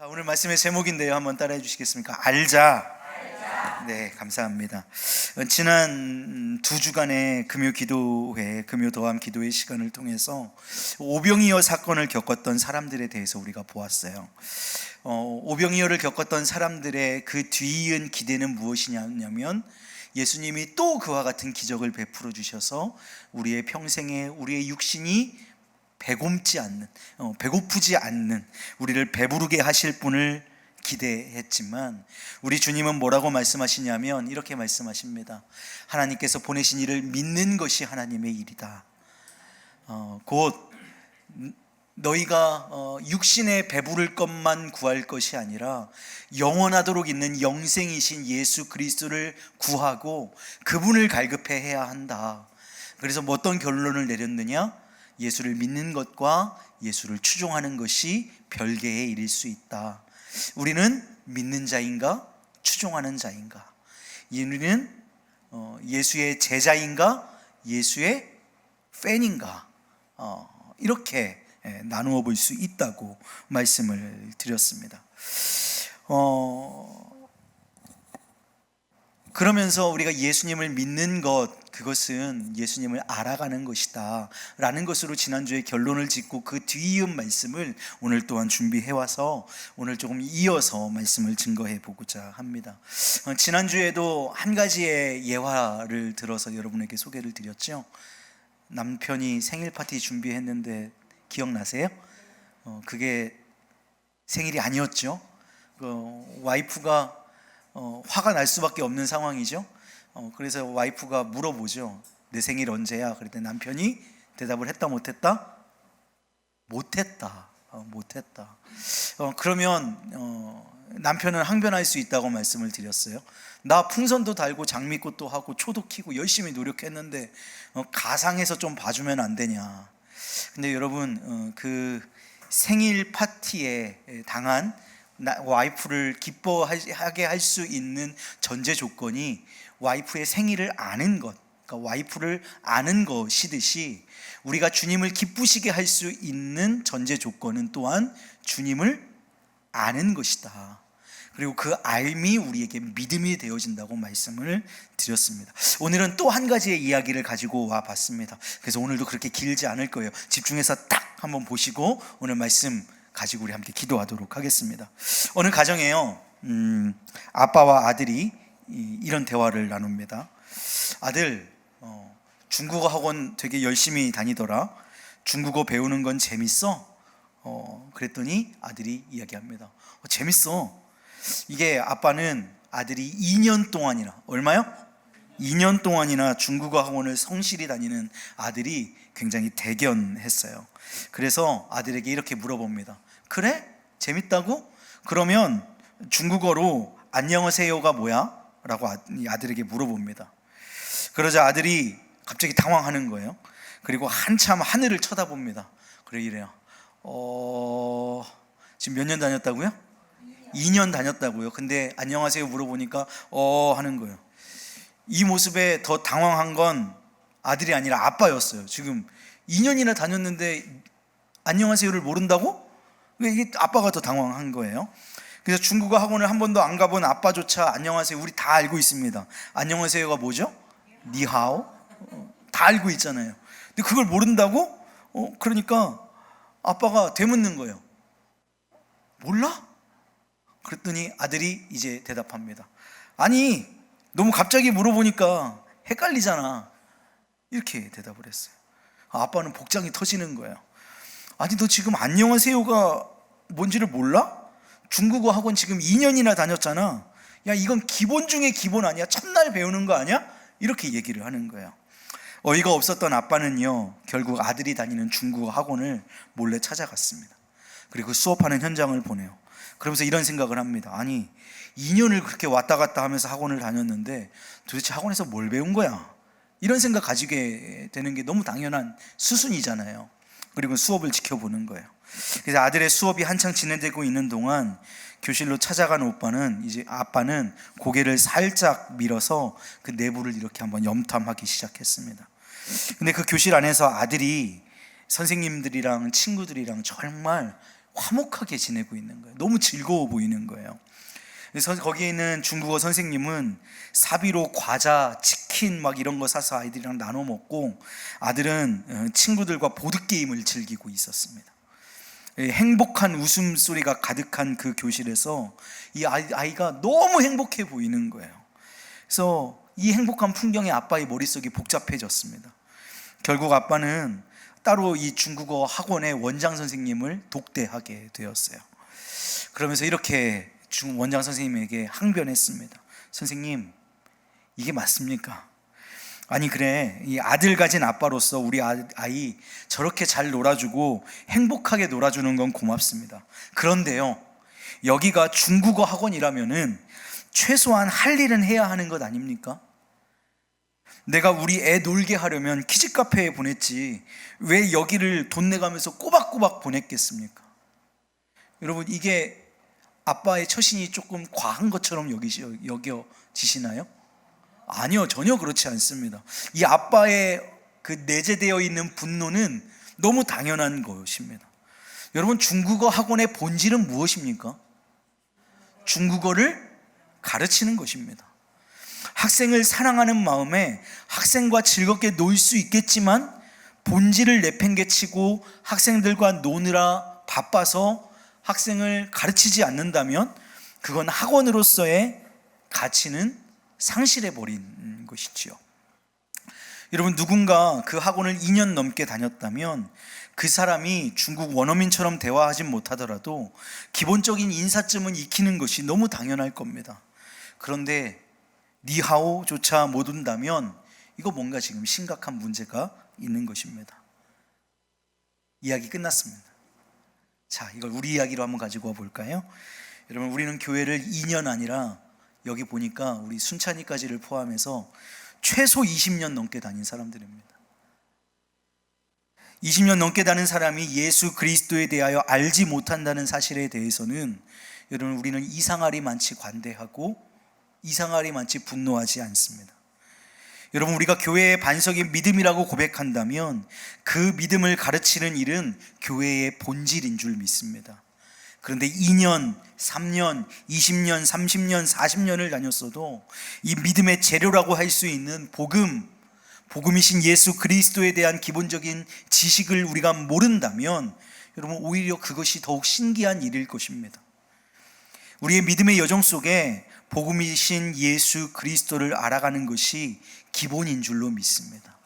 오늘 말씀의 제목인데요. 한번 따라해 주시겠습니까? 알자. 네, 감사합니다. 지난 두 주간의 금요 기도회, 금요 도함 기도회 시간을 통해서 오병이어 사건을 겪었던 사람들에 대해서 우리가 보았어요. 오병이어를 겪었던 사람들의 그 뒤이은 기대는 무엇이냐면 예수님이 또 그와 같은 기적을 베풀어 주셔서 우리의 평생에 우리의 육신이 배고프지 않는 우리를 배부르게 하실 분을 기대했지만 우리 주님은 뭐라고 말씀하시냐면 이렇게 말씀하십니다. 하나님께서 보내신 이를 믿는 것이 하나님의 일이다. 곧 너희가 육신에 배부를 것만 구할 것이 아니라 영원하도록 있는 영생이신 예수 그리스도를 구하고 그분을 갈급해야 한다. 그래서 어떤 결론을 내렸느냐? 예수를 믿는 것과 예수를 추종하는 것이 별개의 일일 수 있다. 우리는 믿는 자인가? 추종하는 자인가? 우리는 예수의 제자인가? 예수의 팬인가? 이렇게 나누어 볼 수 있다고 말씀을 드렸습니다. 그러면서 우리가 예수님을 믿는 것, 그것은 예수님을 알아가는 것이다 라는 것으로 지난주에 결론을 짓고 그 뒤이은 말씀을 오늘 또한 준비해와서 오늘 조금 이어서 말씀을 증거해 보고자 합니다. 지난주에도 한 가지의 예화를 들어서 여러분에게 소개를 드렸죠. 남편이 생일 파티 준비했는데 기억나세요? 그게 생일이 아니었죠. 와이프가 화가 날 수밖에 없는 상황이죠. 그래서 와이프가 물어보죠. 내 생일 언제야? 그랬더니 남편이 대답을 했다 못했다? 못했다. 그러면 남편은 항변할 수 있다고 말씀을 드렸어요. 나 풍선도 달고 장미꽃도 하고 초도 키고 열심히 노력했는데 가상에서 좀 봐주면 안 되냐. 근데 여러분 그 생일 파티에 당한 와이프를 기뻐하게 할 수 있는 전제 조건이 와이프의 생일을 아는 것, 그러니까 와이프를 아는 것이듯이 우리가 주님을 기쁘시게 할 수 있는 전제 조건은 또한 주님을 아는 것이다. 그리고 그 알미 우리에게 믿음이 되어진다고 말씀을 드렸습니다. 오늘은 또 한 가지의 이야기를 가지고 와 봤습니다. 그래서 오늘도 그렇게 길지 않을 거예요. 집중해서 딱 한번 보시고 오늘 말씀 가지고 우리 함께 기도하도록 하겠습니다. 어느 가정에요, 아빠와 아들이 이런 대화를 나눕니다. 아들, 중국어 학원 되게 열심히 다니더라. 중국어 배우는 건 재밌어? 그랬더니 아들이 이야기합니다. 재밌어. 이게 아빠는 아들이 2년 동안이나, 얼마요? 2년 동안이나 중국어 학원을 성실히 다니는 아들이 굉장히 대견했어요. 그래서 아들에게 이렇게 물어봅니다. 그래? 재밌다고? 그러면 중국어로 안녕하세요가 뭐야? 라고 아들에게 물어봅니다. 그러자 아들이 갑자기 당황하는 거예요. 그리고 한참 하늘을 쳐다봅니다. 그래 이래요. 지금 몇 년 다녔다고요? 2년 다녔다고요. 근데 안녕하세요 물어보니까 하는 거예요. 이 모습에 더 당황한 건 아들이 아니라 아빠였어요. 지금 2년이나 다녔는데 안녕하세요를 모른다고? 이게 아빠가 더 당황한 거예요. 그래서 중국어 학원을 한 번도 안 가본 아빠조차 안녕하세요 우리 다 알고 있습니다. 안녕하세요가 뭐죠? 니하오. 다 알고 있잖아요. 근데 그걸 모른다고? 그러니까 아빠가 되묻는 거예요. 몰라? 그랬더니 아들이 이제 대답합니다. 아니 너무 갑자기 물어보니까 헷갈리잖아. 이렇게 대답을 했어요. 아빠는 복장이 터지는 거예요. 아니 너 지금 안녕하세요가 뭔지를 몰라? 중국어 학원 지금 2년이나 다녔잖아. 야 이건 기본 중에 기본 아니야? 첫날 배우는 거 아니야? 이렇게 얘기를 하는 거예요. 어이가 없었던 아빠는요 결국 아들이 다니는 중국어 학원을 몰래 찾아갔습니다. 그리고 수업하는 현장을 보내요. 그러면서 이런 생각을 합니다. 아니 2년을 그렇게 왔다 갔다 하면서 학원을 다녔는데 도대체 학원에서 뭘 배운 거야? 이런 생각 가지게 되는 게 너무 당연한 수순이잖아요. 그리고 수업을 지켜보는 거예요. 그래서 아들의 수업이 한창 진행되고 있는 동안 교실로 찾아간 아빠는 고개를 살짝 밀어서 그 내부를 이렇게 한번 염탐하기 시작했습니다. 근데 그 교실 안에서 아들이 선생님들이랑 친구들이랑 정말 화목하게 지내고 있는 거예요. 너무 즐거워 보이는 거예요. 그래서 거기에 있는 중국어 선생님은 사비로 과자, 치킨 막 이런 거 사서 아이들이랑 나눠 먹고, 아들은 친구들과 보드게임을 즐기고 있었습니다. 행복한 웃음소리가 가득한 그 교실에서 이 아이가 너무 행복해 보이는 거예요. 그래서 이 행복한 풍경에 아빠의 머릿속이 복잡해졌습니다. 결국 아빠는 따로 이 중국어 학원의 원장 선생님을 독대하게 되었어요. 그러면서 이렇게 원장 선생님에게 항변했습니다. 선생님, 이게 맞습니까? 아니 그래, 이 아들 가진 아빠로서 우리 아이 저렇게 잘 놀아주고 행복하게 놀아주는 건 고맙습니다. 그런데요, 여기가 중국어 학원이라면은 최소한 할 일은 해야 하는 것 아닙니까? 내가 우리 애 놀게 하려면 키즈 카페에 보냈지 왜 여기를 돈 내가면서 꼬박꼬박 보냈겠습니까? 여러분, 이게 아빠의 처신이 조금 과한 것처럼 여겨지시나요? 아니요, 전혀 그렇지 않습니다. 이 아빠의 그 내재되어 있는 분노는 너무 당연한 것입니다. 여러분, 중국어 학원의 본질은 무엇입니까? 중국어를 가르치는 것입니다. 학생을 사랑하는 마음에 학생과 즐겁게 놀 수 있겠지만 본질을 내팽개치고 학생들과 노느라 바빠서 학생을 가르치지 않는다면 그건 학원으로서의 가치는 상실해버린 것이지요. 여러분, 누군가 그 학원을 2년 넘게 다녔다면 그 사람이 중국 원어민처럼 대화하지 못하더라도 기본적인 인사쯤은 익히는 것이 너무 당연할 겁니다. 그런데 니하오조차 못 온다면 이거 뭔가 지금 심각한 문제가 있는 것입니다. 이야기 끝났습니다. 자, 이걸 우리 이야기로 한번 가지고 와 볼까요? 여러분, 우리는 교회를 2년 아니라 여기 보니까 우리 순찬이까지를 포함해서 최소 20년 넘게 다닌 사람들입니다. 20년 넘게 다닌 사람이 예수 그리스도에 대하여 알지 못한다는 사실에 대해서는 여러분, 우리는 이상하리 많지 관대하고 이상하리 많지 분노하지 않습니다. 여러분, 우리가 교회의 반석이 믿음이라고 고백한다면 그 믿음을 가르치는 일은 교회의 본질인 줄 믿습니다. 그런데 2년, 3년, 20년, 30년, 40년을 다녔어도 이 믿음의 재료라고 할 수 있는 복음이신 예수 그리스도에 대한 기본적인 지식을 우리가 모른다면 여러분, 오히려 그것이 더욱 신기한 일일 것입니다. 우리의 믿음의 여정 속에 복음이신 예수 그리스도를 알아가는 것이 기본인 줄로 믿습니다.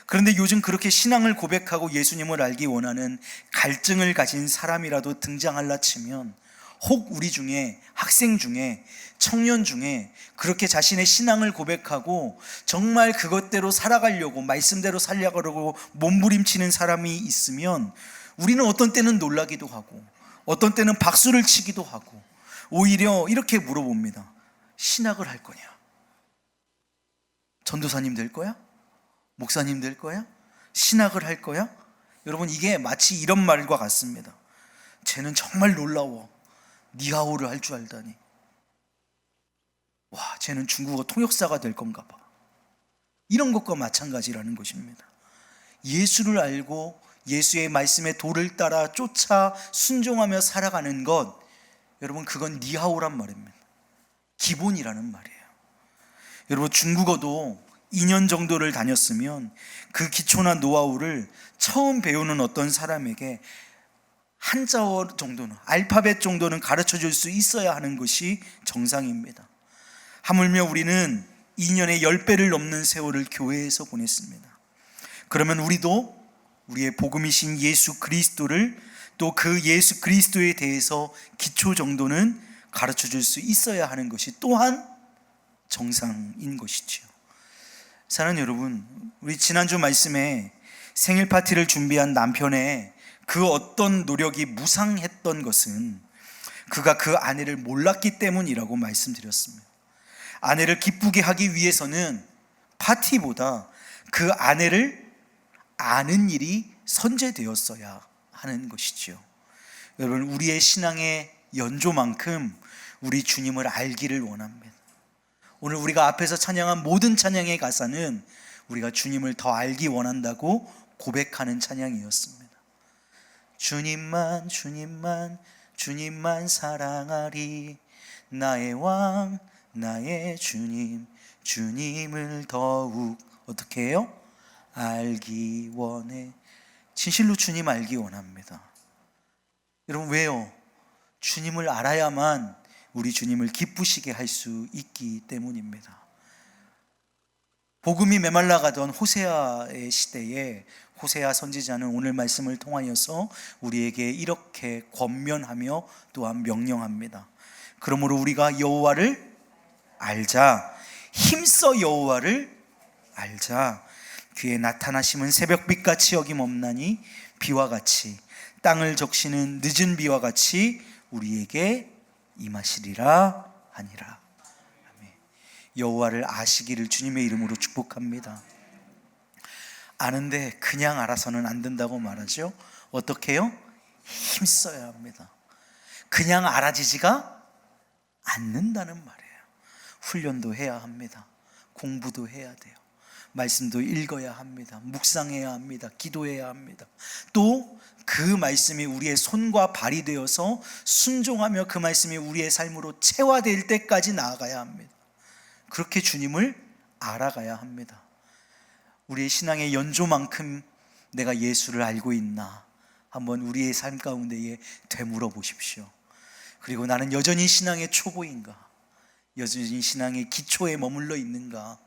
그런데 요즘 그렇게 신앙을 고백하고 예수님을 알기 원하는 갈증을 가진 사람이라도 등장할라 치면, 혹 우리 중에 학생 중에 청년 중에 그렇게 자신의 신앙을 고백하고 정말 그것대로 살아가려고, 말씀대로 살려가려고 몸부림치는 사람이 있으면 우리는 어떤 때는 놀라기도 하고 어떤 때는 박수를 치기도 하고 오히려 이렇게 물어봅니다. 신학을 할 거냐? 전도사님 될 거야? 목사님 될 거야? 신학을 할 거야? 여러분, 이게 마치 이런 말과 같습니다. 쟤는 정말 놀라워. 니하오를 할 줄 알다니. 와, 쟤는 중국어 통역사가 될 건가 봐. 이런 것과 마찬가지라는 것입니다. 예수를 알고 예수의 말씀의 도를 따라 쫓아 순종하며 살아가는 것, 여러분, 그건 니하오란 말입니다. 기본이라는 말이에요. 여러분, 중국어도 2년 정도를 다녔으면 그 기초나 노하우를 처음 배우는 어떤 사람에게 한자어 정도는, 알파벳 정도는 가르쳐 줄 수 있어야 하는 것이 정상입니다. 하물며 우리는 2년에 10배를 넘는 세월을 교회에서 보냈습니다. 그러면 우리도 우리의 복음이신 예수 그리스도를, 또 그 예수 그리스도에 대해서 기초 정도는 가르쳐 줄 수 있어야 하는 것이 또한 정상인 것이지요. 사랑하는 여러분, 우리 지난주 말씀에 생일 파티를 준비한 남편의 그 어떤 노력이 무상했던 것은 그가 그 아내를 몰랐기 때문이라고 말씀드렸습니다. 아내를 기쁘게 하기 위해서는 파티보다 그 아내를 아는 일이 선제되었어야 하는 것이지요. 여러분, 우리의 신앙의 연조만큼 우리 주님을 알기를 원합니다. 오늘 우리가 앞에서 찬양한 모든 찬양의 가사는 우리가 주님을 더 알기 원한다고 고백하는 찬양이었습니다. 주님만 주님만 주님만 사랑하리. 나의 왕 나의 주님 주님을 더욱 어떻게 해요? 알기 원해. 진실로 주님 알기 원합니다. 여러분 왜요? 주님을 알아야만 우리 주님을 기쁘시게 할 수 있기 때문입니다. 복음이 메말라가던 호세아의 시대에 호세아 선지자는 오늘 말씀을 통하여서 우리에게 이렇게 권면하며 또한 명령합니다. 그러므로 우리가 여호와를 알자. 힘써 여호와를 알자. 그의 나타나심은 새벽빛같이 여김없나니 비와 같이 땅을 적시는 늦은 비와 같이 우리에게 임하시리라 하니라. 아멘. 여호와를 아시기를 주님의 이름으로 축복합니다. 아는데 그냥 알아서는 안 된다고 말하죠. 어떻게 해요? 힘써야 합니다. 그냥 알아지지가 않는다는 말이에요. 훈련도 해야 합니다. 공부도 해야 돼요. 말씀도 읽어야 합니다. 묵상해야 합니다. 기도해야 합니다. 또 그 말씀이 우리의 손과 발이 되어서 순종하며 그 말씀이 우리의 삶으로 체화될 때까지 나아가야 합니다. 그렇게 주님을 알아가야 합니다. 우리의 신앙의 연조만큼 내가 예수를 알고 있나 한번 우리의 삶 가운데에 되물어 보십시오. 그리고 나는 여전히 신앙의 초보인가, 여전히 신앙의 기초에 머물러 있는가.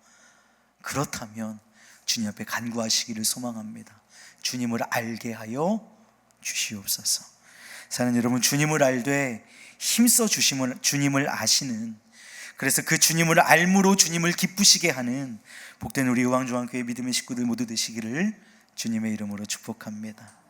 그렇다면 주님 앞에 간구하시기를 소망합니다. 주님을 알게 하여 주시옵소서. 사는 여러분, 주님을 알되 힘써 주님을 아시는, 그래서 그 주님을 알므로 주님을 기쁘시게 하는 복된 우리 의왕중앙교회 믿음의 식구들 모두 되시기를 주님의 이름으로 축복합니다.